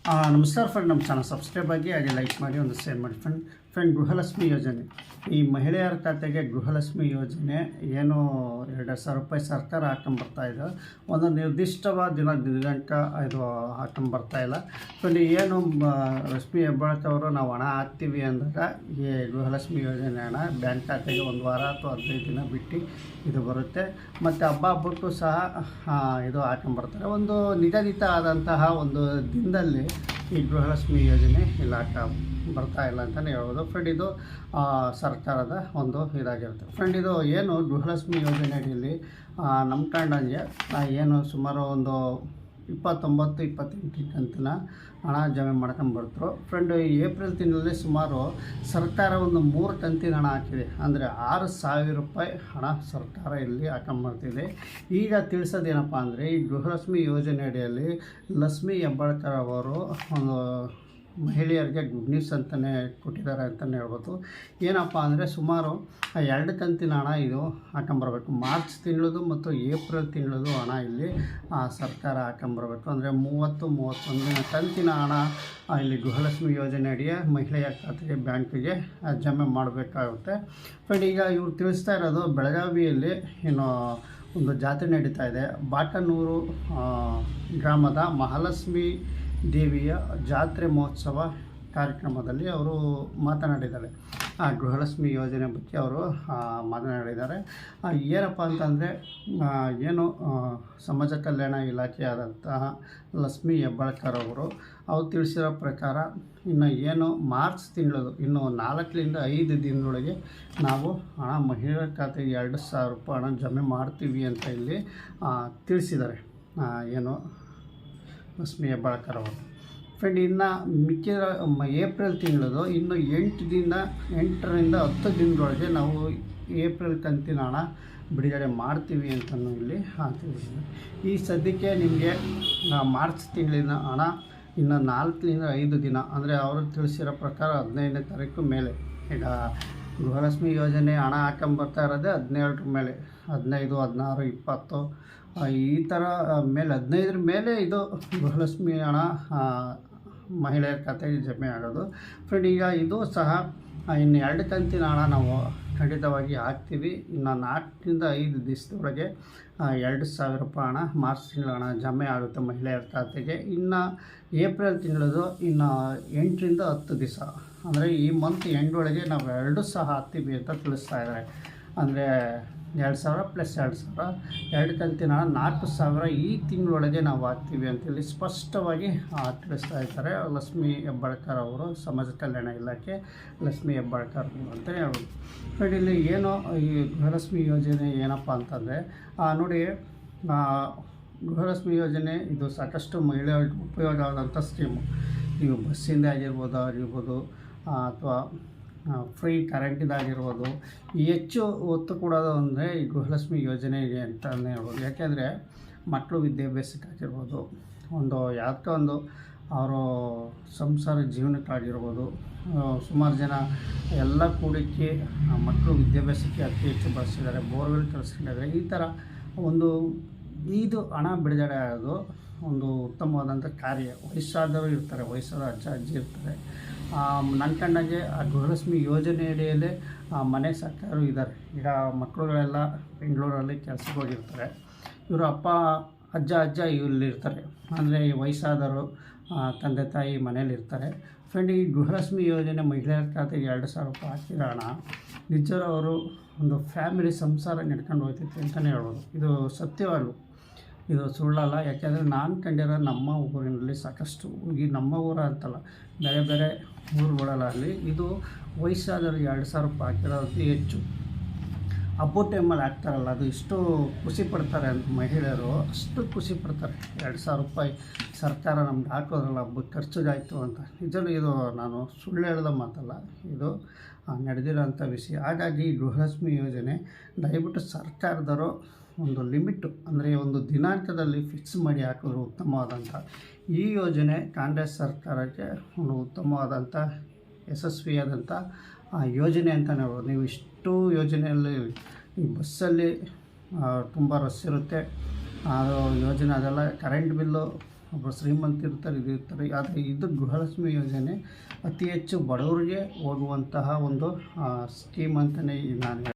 ನಮಸ್ಕಾರ ಫ್ರೆಂಡ್, ನಮ್ಮ channel subscribe ಆಗಿ ಹಾಗೆ ಲೈಕ್ ಮಾಡಿ ಒಂದು ಶೇರ್ ಮಾಡಿ ಫ್ರೆಂಡ್ ಗೃಹಲಕ್ಷ್ಮಿ ಯೋಜನೆ, ಈ ಮಹಿಳೆಯರ ಖಾತೆಗೆ ಗೃಹಲಕ್ಷ್ಮಿ ಯೋಜನೆ ಏನು 2,000 ರೂಪಾಯಿ ಸರ್ಕಾರ ಹಾಕೊಂಬರ್ತಾ ಇದೆ. ಒಂದು ನಿರ್ದಿಷ್ಟವಾದ ದಿನಾಂಕ ಇದು ಹಾಕೊಂಬರ್ತಾ ಇಲ್ಲ. ಫ್ರೆಂಡ್, ಏನು ಲಕ್ಷ್ಮಿ ಹೆಬ್ಬಾಳ್ಕರ್ ಅವರು ನಾವು ಹಣ ಹಾಕ್ತೀವಿ ಅಂದಾಗ ಈ ಗೃಹಲಕ್ಷ್ಮಿ ಯೋಜನೆ ಹಣ ಬ್ಯಾಂಕ್ ಖಾತೆಗೆ 1 ವಾರ ಅಥವಾ 15 ದಿನ ಬಿಟ್ಟು ಇದು ಬರುತ್ತೆ. ಮತ್ತು ಹಬ್ಬಕ್ಕೂ ಸಹ ಇದು ಹಾಕೊಂಬರ್ತಾರೆ. ಒಂದು ನಿಗದಿತ ಆದಂತಹ ಒಂದು ದಿನದಲ್ಲಿ ಈ ಗೃಹಲಕ್ಷ್ಮಿ ಯೋಜನೆ ಇಲ್ಲಿ ಬರ್ತಾ ಇಲ್ಲ ಅಂತಲೇ ಹೇಳ್ಬೋದು. ಫ್ರೆಂಡ್, ಇದು ಸರ್ಕಾರದ ಒಂದು ಇದಾಗಿರುತ್ತೆ. ಫ್ರೆಂಡ್, ಇದು ಏನು ಗೃಹಲಕ್ಷ್ಮಿ ಯೋಜನೆ ಅಡಿಯಲ್ಲಿ ನಮ್ಮ ಕಂಡಂಗೆ ಏನು ಸುಮಾರು ಒಂದು 29-28 ಕಂತಿನ ಹಣ ಜಮೆ ಮಾಡ್ಕೊಂಬರ್ತರು. ಫ್ರೆಂಡ್, ಏಪ್ರಿಲ್ ತಿಂಗಳಲ್ಲಿ ಸುಮಾರು ಸರ್ಕಾರ ಒಂದು 3 ಕಂತಿನ ಹಣ ಹಾಕಿದೆ. ಅಂದರೆ 6,000 ರೂಪಾಯಿ ಹಣ ಸರ್ಕಾರ ಇಲ್ಲಿ ಹಾಕೊಂಬರ್ತಿದೆ. ಈಗ ತಿಳಿಸೋದೇನಪ್ಪ ಅಂದರೆ, ಈ ಗೃಹಲಕ್ಷ್ಮಿ ಯೋಜನೆ ಅಡಿಯಲ್ಲಿ ಲಕ್ಷ್ಮಿ ಹೆಬ್ಬಾಳ್ಕರ್ ಅವರು ಒಂದು ಮಹಿಳೆಯರಿಗೆ ಗುಡ್ ನ್ಯೂಸ್ ಅಂತಲೇ ಕೊಟ್ಟಿದ್ದಾರೆ ಅಂತಲೇ ಹೇಳ್ಬೋದು. ಏನಪ್ಪ ಅಂದರೆ, ಸುಮಾರು 2 ಕಂತಿನ ಹಣ ಇದು ಹಾಕೊಂಬರ್ಬೇಕು. ಮಾರ್ಚ್ ತಿಂಗಳದು ಮತ್ತು ಏಪ್ರಿಲ್ ತಿಂಗಳದು ಹಣ ಇಲ್ಲಿ ಸರ್ಕಾರ ಹಾಕೊಂಬರ್ಬೇಕು. ಅಂದರೆ 30-31 ಕಂತಿನ ಹಣ ಇಲ್ಲಿ ಗೃಹಲಕ್ಷ್ಮಿ ಯೋಜನೆ ಅಡಿಯ ಮಹಿಳೆಯ ಖಾತೆಗೆ ಬ್ಯಾಂಕಿಗೆ ಜಮೆ ಮಾಡಬೇಕಾಗುತ್ತೆ. ಫ್ರೆಂಡ್, ಈಗ ಇವ್ರು ತಿಳಿಸ್ತಾ ಇರೋದು ಬೆಳಗಾವಿಯಲ್ಲಿ ಏನು ಒಂದು ಜಾತ್ರೆ ನಡೀತಾ ಇದೆ. ಬಾಟನೂರು ಗ್ರಾಮದ ಮಹಾಲಕ್ಷ್ಮಿ ದೇವಿಯ ಜಾತ್ರೆ ಮಹೋತ್ಸವ ಕಾರ್ಯಕ್ರಮದಲ್ಲಿ ಅವರು ಮಾತನಾಡಿದ್ದಾರೆ. ಗೃಹಲಕ್ಷ್ಮಿ ಯೋಜನೆ ಬಗ್ಗೆ ಅವರು ಮಾತನಾಡಿದ್ದಾರೆ. ಏನಪ್ಪ ಅಂತಂದರೆ, ಏನು ಸಮಾಜ ಕಲ್ಯಾಣ ಇಲಾಖೆಯಾದಂತಹ ಲಕ್ಷ್ಮಿ ಹೆಬ್ಬಾಳ್ಕರ್ ಅವರು ತಿಳಿಸಿರೋ ಪ್ರಕಾರ ಇನ್ನು ಏನು ಮಾರ್ಚ್ ತಿಂಗಳದು ಇನ್ನು 4-5 ದಿನದೊಳಗೆ ನಾವು ಹಣ ಮಹಿಳೆಯರ ಖಾತೆಗೆ 2,000 ರೂಪಾಯಿ ಹಣ ಜಮೆ ಮಾಡ್ತೀವಿ ಅಂತ ಇಲ್ಲಿ ತಿಳಿಸಿದ್ದಾರೆ ಏನು ಲಕ್ಷ್ಮಿ ಹೆಬ್ಬಾಳ್ಕರ್ ಅವರು. ಫ್ರೆಂಡ್, ಇನ್ನು ಮಿಕ್ಕಿದ ಏಪ್ರಿಲ್ ತಿಂಗಳದು ಇನ್ನು 8ರಿಂದ 10 ದಿನದೊಳಗೆ ನಾವು ಏಪ್ರಿಲ್ ಕಂತಿನ ಹಣ ಬಿಡುಗಡೆ ಮಾಡ್ತೀವಿ ಅಂತಲೂ ಇಲ್ಲಿ ತಿಳಿಸಿದೆ. ಈ ಸದ್ಯಕ್ಕೆ ನಿಮಗೆ ಮಾರ್ಚ್ ತಿಂಗಳಿನ ಹಣ ಇನ್ನು 4-5 ದಿನ, ಅಂದರೆ ಅವರು ತಿಳಿಸಿರೋ ಪ್ರಕಾರ 15ನೇ ತಾರೀಕು ಮೇಲೆ. ಈಗ ಗೃಹಲಕ್ಷ್ಮಿ ಯೋಜನೆ ಹಣ ಹಾಕೊಂಬರ್ತಾ ಇರೋದೇ 17 ಮೇಲೆ, 15, 16, 20 ಈ ಥರ ಮೇಲೆ 15 ಮೇಲೆ ಇದು ಗೃಹಲಕ್ಷ್ಮಿ ಹಣ ಮಹಿಳೆಯರ ಖಾತೆಗೆ ಜಮೆ ಆಗೋದು. ಫ್ರೆಂಡ್, ಈಗ ಇದು ಸಹ ಇನ್ನು 2 ಕಂತಿನ ಹಣ ನಾವು ಖಂಡಿತವಾಗಿ ಹಾಕ್ತೀವಿ. ಇನ್ನು 4-5 ದಿವಸದೊಳಗೆ 2,000 ರೂಪಾಯಿ ಹಣ ಮಾರ್ಚ್ ತಿಂಗಳ ಹಣ ಜಮೆ ಆಗುತ್ತೆ ಮಹಿಳೆಯರ ಖಾತೆಗೆ. ಇನ್ನು ಏಪ್ರಿಲ್ ತಿಂಗಳದು ಇನ್ನು 8-10 ದಿವಸ, ಅಂದರೆ ಈ ಮಂತ್ ಎಂಡ್ ಒಳಗೆ ನಾವು 2 ಸಹ ಹಾಕ್ತೀವಿ ಅಂತ ತಿಳಿಸ್ತಾ ಇದ್ದಾರೆ. ಅಂದರೆ 2,000 + 2,000 2 ಕಂತಿನ 4,000 ಈ ತಿಂಗಳೊಳಗೆ ನಾವು ಹಾಕ್ತೀವಿ ಅಂತೇಳಿ ಸ್ಪಷ್ಟವಾಗಿ ತಿಳಿಸ್ತಾ ಇದ್ದಾರೆ ಲಕ್ಷ್ಮಿ ಹೆಬ್ಬಾಳ್ಕರ್ ಅವರು, ಸಮಾಜ ಕಲ್ಯಾಣ ಇಲಾಖೆ ಲಕ್ಷ್ಮಿ ಹೆಬ್ಬಾಳ್ಕರ್ ಅಂತಲೇ ಹೇಳ್ಬೋದು. ಫ್ರೆಂಡ್, ಇಲ್ಲಿ ಏನು ಈ ಗೃಹಲಕ್ಷ್ಮಿ ಯೋಜನೆ ಏನಪ್ಪ ಅಂತಂದರೆ, ನೋಡಿ, ಗೃಹಲಕ್ಷ್ಮಿ ಯೋಜನೆ ಇದು ಸಾಕಷ್ಟು ಮಹಿಳೆಯರಿಗೆ ಉಪಯೋಗ ಆದಂಥ ಸ್ಕೀಮು. ನೀವು ಬಸ್ಸಿಂದ ಆಗಿರ್ಬೋದು ಅಥವಾ ಫ್ರೀ ಕರೆಂಟಿದಾಗಿರ್ಬೋದು, ಹೆಚ್ಚು ಒತ್ತು ಕೊಡೋದು ಅಂದರೆ ಈ ಗೃಹಲಕ್ಷ್ಮಿ ಯೋಜನೆಗೆ ಅಂತಲೇ ಹೇಳ್ಬೋದು. ಯಾಕೆಂದರೆ ಮಕ್ಕಳು ವಿದ್ಯಾಭ್ಯಾಸಕ್ಕಾಗಿರ್ಬೋದು, ಒಂದು ಯಾವುದೋ ಒಂದು ಅವರು ಸಂಸಾರ ಜೀವನಕ್ಕಾಗಿರ್ಬೋದು, ಸುಮಾರು ಜನ ಎಲ್ಲ ಕೂಡಿಕೆ ಮಕ್ಕಳು ವಿದ್ಯಾಭ್ಯಾಸಕ್ಕೆ ಅತಿ ಹೆಚ್ಚು ಬಳಸಿದ್ದಾರೆ, ಬೋರ್ವೆಲ್ ಕಳಿಸ್ಕೊಂಡಿದ್ದಾರೆ. ಈ ಥರ ಒಂದು ಇದು ಹಣ ಬಿಡುಗಡೆ ಆಗೋದು ಒಂದು ಉತ್ತಮವಾದಂಥ ಕಾರ್ಯ. ವಯಸ್ಸಾದವರು ಇರ್ತಾರೆ, ವಯಸ್ಸಾದ ಅಜ್ಜ ಅಜ್ಜಿ ಇರ್ತಾರೆ. ನನ್ನ ಕಂಡಂಗೆ ಆ ಗೃಹಲಕ್ಷ್ಮಿ ಯೋಜನೆ ಅಡಿಯಲ್ಲೇ ಮನೆ ಸಾಕೋರು ಇದ್ದಾರೆ. ಈಗ ಮಕ್ಕಳುಗಳೆಲ್ಲ ಬೆಂಗಳೂರಲ್ಲಿ ಕೆಲಸಕ್ಕೆ ಹೋಗಿರ್ತಾರೆ. ಇವರು ಅಜ್ಜ ಇಲ್ಲಿರ್ತಾರೆ. ಅಂದರೆ ಈ ವಯಸ್ಸಾದವರು ತಂದೆ ತಾಯಿ ಮನೇಲಿರ್ತಾರೆ. ಫ್ರೆಂಡ್, ಈ ಗೃಹಲಕ್ಷ್ಮಿ ಯೋಜನೆ ಮಹಿಳೆಯರ ಖಾತೆಗೆ 2,000 ರೂಪಾಯಿ ಹಾಕಿರೋ ಹಣ ನಿಜರು ಅವರು ಒಂದು ಫ್ಯಾಮಿಲಿ ಸಂಸಾರ ನಡ್ಕೊಂಡು ಹೋಗ್ತೈತೆ ಅಂತಲೇ ಹೇಳ್ಬೋದು. ಇದು ಸತ್ಯವಾಗಲು, ಇದು ಸುಳ್ಳಲ್ಲ. ಯಾಕೆಂದರೆ ನಾನು ಕಂಡಿರೋ ನಮ್ಮ ಊರಿನಲ್ಲಿ ಸಾಕಷ್ಟು, ಈ ನಮ್ಮ ಊರ ಅಂತಲ್ಲ, ಬೇರೆ ಬೇರೆ ಊರುಗಳಲ್ಲಾಗಲಿ ಇದು ವಯಸ್ಸಾದವ್ರಿಗೆ 2,000 ರೂಪಾಯಿ ಹಾಕಿರೋದು ಹೆಚ್ಚು. ಹಬ್ಬದ ಟೈಮಲ್ಲಿ ಹಾಕ್ತಾರಲ್ಲ, ಅದು ಇಷ್ಟು ಖುಷಿ ಪಡ್ತಾರೆ ಅಂತ ಮಹಿಳೆಯರು, ಅಷ್ಟು ಖುಷಿ ಪಡ್ತಾರೆ. 2,000 ರೂಪಾಯಿ ಸರ್ಕಾರ ನಮ್ಗೆ ಹಾಕೋದ್ರಲ್ಲ ಹಬ್ಬಕ್ಕೆ ಖರ್ಚಿಗಾಯಿತು ಅಂತ. ನಿಜವೂ ಇದು ನಾನು ಸುಳ್ಳು ಹೇಳಿದ ಮಾತಲ್ಲ, ಇದು ನಡೆದಿರೋಂಥ ವಿಷಯ. ಹಾಗಾಗಿ ಗೃಹಲಕ್ಷ್ಮಿ ಯೋಜನೆ ದಯವಿಟ್ಟು ಸರ್ಕಾರದವರು ಒಂದು ಲಿಮಿಟ್ಟು, ಅಂದರೆ ಒಂದು ದಿನಾಂಕದಲ್ಲಿ ಫಿಕ್ಸ್ ಮಾಡಿ ಹಾಕಿದ್ರು ಉತ್ತಮವಾದಂಥ ಈ ಯೋಜನೆ ಕಾಂಗ್ರೆಸ್ ಸರ್ಕಾರಕ್ಕೆ ಒಂದು ಉತ್ತಮವಾದಂಥ ಯಶಸ್ವಿಯಾದಂಥ ಯೋಜನೆ ಅಂತಲೇ ಹೇಳ್ಬೋದು. ನೀವು ಇಷ್ಟು ಯೋಜನೆಯಲ್ಲಿ ಈ ಬಸ್ಸಲ್ಲಿ ತುಂಬ ರಶ್ ಇರುತ್ತೆ, ಅದು ಯೋಜನೆ ಅದೆಲ್ಲ ಕರೆಂಟ್ ಬಿಲ್ಲು ಒಬ್ಬರು ಶ್ರೀಮಂತ ಇರ್ತಾರೆ, ಇದು ಇರ್ತಾರೆ. ಆದರೆ ಇದು ಗೃಹಲಕ್ಷ್ಮಿ ಯೋಜನೆ ಅತಿ ಹೆಚ್ಚು ಬಡವರಿಗೆ ಹೋಗುವಂತಹ ಒಂದು ಸ್ಕೀಮ್ ಅಂತಲೇ ನಾನು